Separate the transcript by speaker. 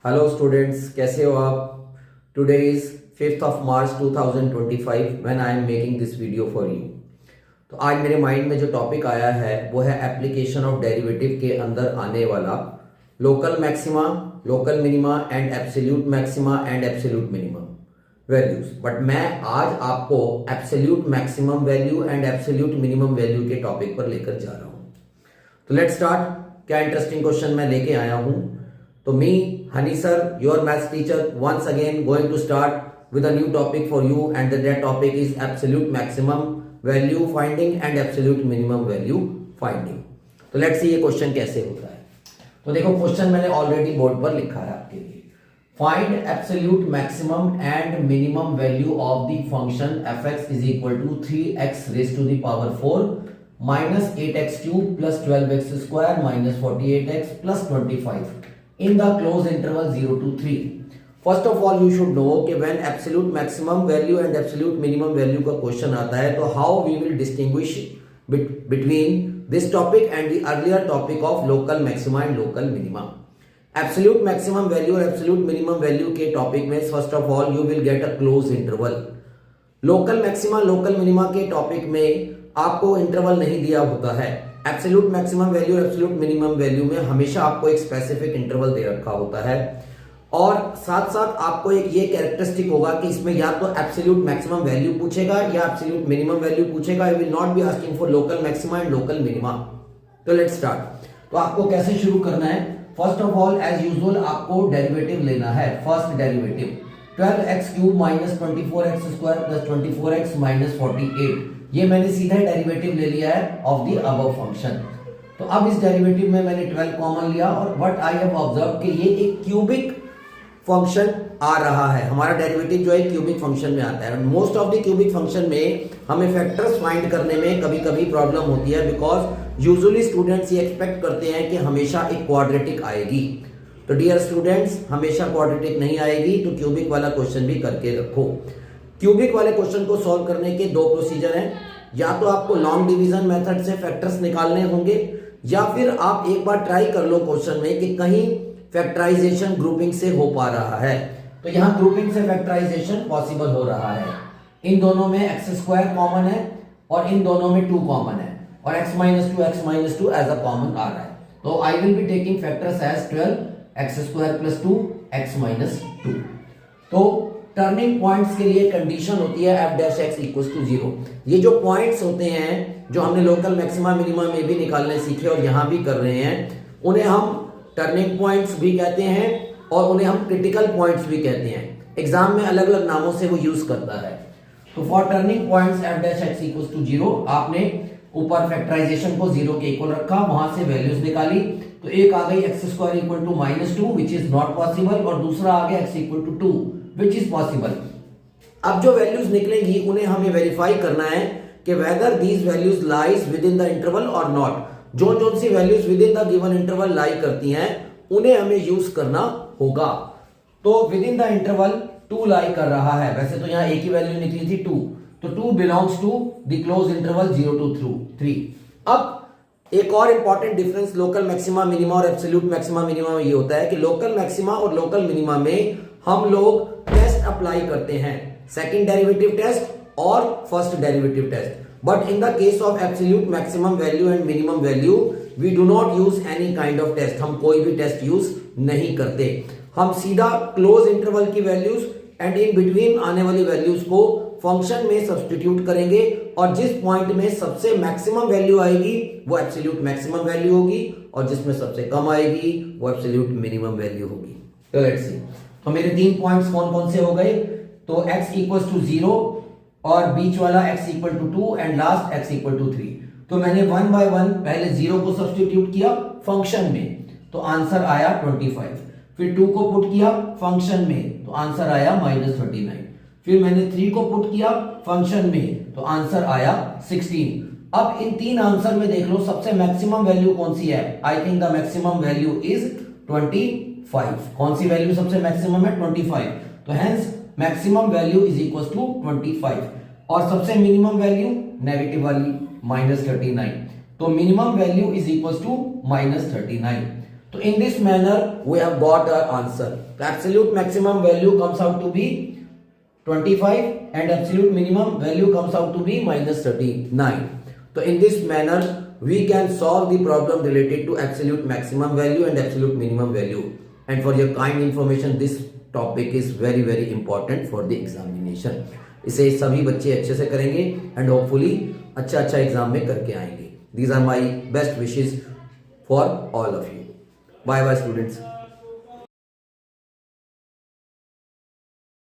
Speaker 1: Hello students, कैसे हो आप। Today is 5th of March 2025 when I am making this video for you. तो आज मेरे माइंड में जो टॉपिक आया है वो है एप्लीकेशन ऑफ डेरिवेटिव के अंदर आने वाला local maxima, local minima and absolute maxima and absolute minimum values. But मैं आज आपको absolute maximum value and absolute minimum value के टॉपिक पर लेकर जा रहा हूं। तो लेट्स स्टार्ट। क्या इंटरेस्टिंग क्वेश्चन मैं लेके आया हूं। तो me, Hani sir, your maths teacher, once again going to start with a new topic for you, and that topic is absolute maximum value finding and absolute minimum value finding. तो let's see ये question कैसे होता है। तो देखो, question मैंने already board पर लिखा है आपके लिए। Find absolute maximum and minimum value of the function fx is equal to 3x raised to the power 4 minus 8x cube plus 12x square minus 48x plus 25 in the closed interval 0 to 3. First of all, you should know कि when absolute maximum value and absolute minimum value का question आता है तो how we will distinguish between this topic and the earlier topic of local maxima and local minima. Absolute maximum value और absolute minimum value के topic में first of all you will get a closed interval. Local maxima local minima के topic में आपको interval नहीं दिया होता है। Absolute maximum value absolute minimum value में हमेशा आपको एक स्पेसिफिक इंटरवल दे रखा होता है, और साथ साथ आपको एक ये कैरेक्टरिस्टिक होगा कि इसमें या तो एब्सोल्यूट मैक्सिमम वैल्यू पूछेगा या एब्सोल्यूट मिनिमम वैल्यू पूछेगा। I will not be asking for local maxima and local minima. तो लेट्स स्टार्ट। तो आपको कैसे शुरू करना है। First of all as usual आपको डेरिवेटिव लेना है। First derivative 12x cube minus 24x square plus 24x minus 48, ये मैंने सीधा डेरिवेटिव ले लिया है ऑफ द अबव फंक्शन। तो अब इस डेरिवेटिव में मैंने 12 कॉमन लिया और व्हाट आई हैव ऑब्जर्व कि ये एक क्यूबिक फंक्शन आ रहा है। हमारा डेरिवेटिव जो है क्यूबिक फंक्शन में आता है। Most of the cubic function में हमें फैक्टर्स फाइंड करने में कभी कभी प्रॉब्लम होती है, बिकॉज यूजुअली स्टूडेंट्स ये एक्सपेक्ट करते हैं कि हमेशा एक क्वाड्रेटिक आएगी। तो डियर स्टूडेंट्स, हमेशा क्वाड्रेटिक नहीं आएगी, तो क्यूबिक वाला क्वेश्चन भी करके रखो। क्यूबिक वाले क्वेश्चन को सॉल्व करने के दो प्रोसीजर हैं। या तो आपको लॉन्ग डिवीजन मेथड से फैक्टर्स निकालने होंगे, या फिर आप एक बार ट्राई कर लो क्वेश्चन में कि कहीं फैक्टराइजेशन ग्रुपिंग से हो पा रहा है। तो यहां ग्रुपिंग से फैक्टराइजेशन पॉसिबल हो रहा है। इन दोनों में एक्स स्क्वायर कॉमन है और इन दोनों में 2 कॉमन है, और x minus two as a common आ रहा है। तो I will be taking factors as 12x square plus 2x minus 2। तो टर्निंग पॉइंट्स के लिए कंडीशन होती है f dash x equals to 0। ये जो पॉइंट्स होते हैं जो हमने लोकल मैक्सिमा मिनिमा में भी निकालने सीखे और यहां भी कर रहे हैं, उन्हें हम टर्निंग पॉइंट्स भी कहते हैं और उन्हें हम क्रिटिकल पॉइंट्स भी कहते हैं। एग्जाम में अलग अलग नामों से वो यूज करता है। तो for turning points f dash x equals to 0 आपने ऊपर फैक्टराइजेशन को 0 के इक्वल रखा, वहां से वैल्यूज निकाली। तो एक आ गई x square equal to minus 2 which is not possible, और दूसरा आ गया x equal to 2 which is possible. अब जो वैल्यूज निकलेंगी उन्हें हमें वेरीफाई करना है कि whether these values lies within the interval or not. जो C values within the given interval lie करती हैं उन्हें हमें यूज करना होगा। तो within the interval 2 lie कर रहा है। वैसे तो यहां एक ही वैल्यू निकली थी 2, तो 2 belongs to the close interval 0 to 3। अब एक और important difference local maxima minima और एब्सोल्यूट मैक्सिमा मिनिमा में ये होता है कि लोकल मैक्सिमा और लोकल मिनिमा में हम लोग टेस्ट अप्लाई करते हैं, सेकंड डेरिवेटिव टेस्ट और first derivative test. But in the case of absolute maximum value and minimum value we do not use any kind of test. हम कोई भी टेस्ट यूज नहीं करते। हम सीधा क्लोज इंटरवल की वैल्यूज एंड इन बिटवीन आने वाली वैल्यूज को फंक्शन में सब्स्टिट्यूट करेंगे, और जिस पॉइंट में सबसे मैक्सिमम वैल्यू आएगी वो एब्सोल्यूट मैक्सिमम वैल्यू होगी, और जिसमें सबसे कम आएगी वो एब्सोल्यूट मिनिमम वैल्यू होगी। तो लेट्स सी। तो मेरे 3 पॉइंट्स कौन कौन से हो गए। तो x इक्वल्स टू 0 और बीच वाला x equal to 2 and last x equal to 3। तो मैंने 1 बाय 1 पहले 0 को सब्स्टिट्यूट किया फंक्शन में, तो आंसर आया 25। फिर 2 को पुट किया फंक्शन में, तो आंसर आया माइनस 39। फिर मैंने 3 को पुट किया फंक्शन में, तो आंसर आया 16। अब इन 3 आंसर में देख लो सबसे मैक्सिमम वैल्यू कौन सी है। I think the maximum value is 25। कौन सी वैल्यू सबसे मैक्सिमम है 25। तो hence maximum value is equal to 25, और सबसे मिनिमम वैल्यू नेगेटिव वाली माइनस 39। तो minimum value is equal to minus 39। So in this manner we have got our answer. The absolute maximum value comes out to be 25 and absolute minimum value comes out to be minus 39. So in this manner we can solve the problem related to absolute maximum value and absolute minimum value. And for your kind information, this topic is very important for the examination. इसे सभी बच्चे अच्छे से करेंगे and hopefully अच्छा exam में करके आएंगे. These are my best wishes for all of you. Bye bye students.